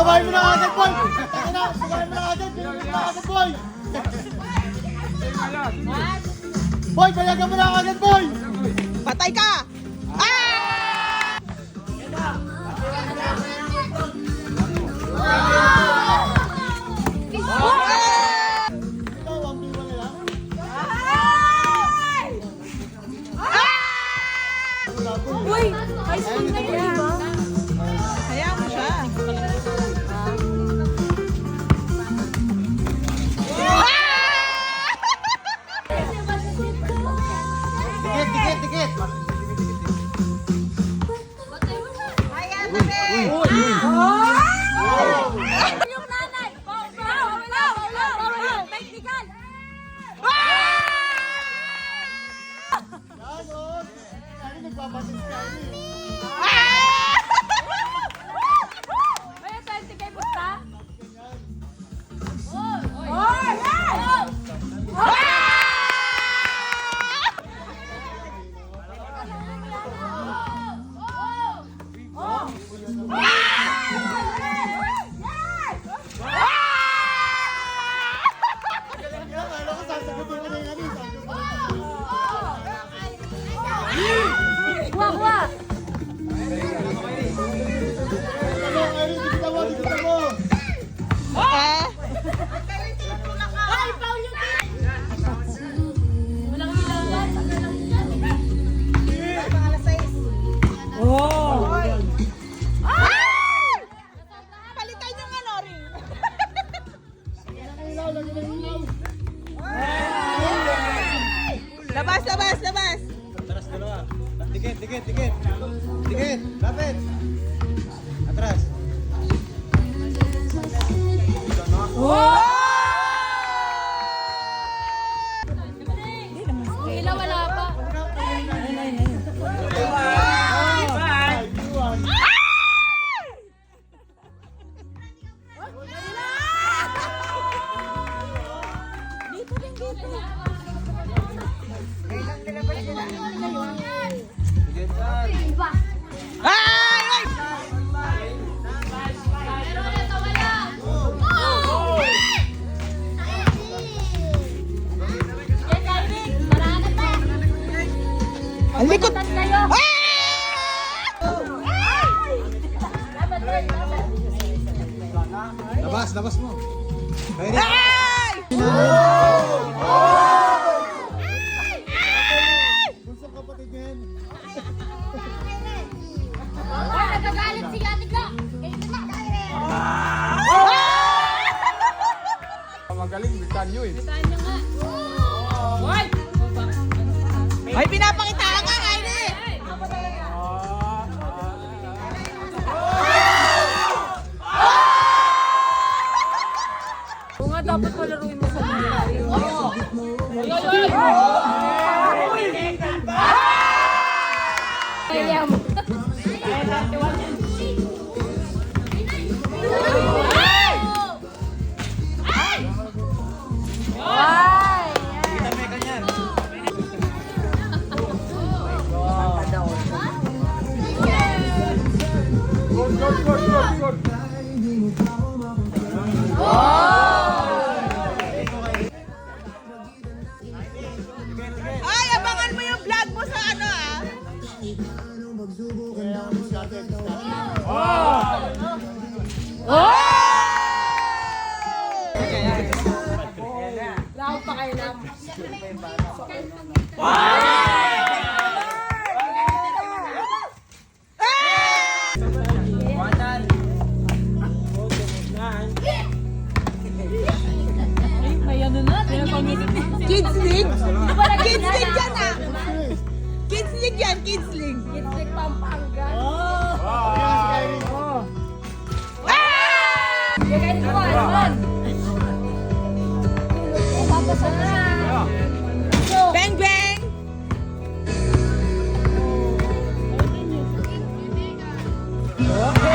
Sabay mo na agad, boy! Sabay mo na agad, boy! Boy, payagan mo na agad, boy! Patay ka! Ikaw, ang diwa na lang. Uy! High school na yun, diba? Hayaan mo siya. Dikit! Yung nanay! Foul! Technical! Ganon! Kaya nagpapatis ka, Ay, 20 kay Busta? Kala ko sasagutin ko na yung ano. Kuha! Dikita mo! Ay, foul yung walang ilangan. Palitan yung ano rin. Labas! Atras dalawa. Dikit. Lapit. Atras. Hila, wala pa. Ay! Pero ito wala. Yes, Irving. Marami pa. Ang likod! Tan kayo. Labas mo. Ay! Gusto kapatid niya yan. Ay, nagagalit si Ate Glo. Magaling, bitan nyo eh. Saan niyo nga? Hoy! Ay, pinapakita ka nga, Kylie! Oo nga, dapat palaruin mo sa mga. William. Ay, abangan mo yung vlog mo sa ano ah. Round pa kayo lang. May ano na, Kids League? Di ba nag- Kids League yan ah. Kids League yan, Kids League. Kids League Pampanga. Gagawin ko naman. Papasa na. Bang bang! Oh,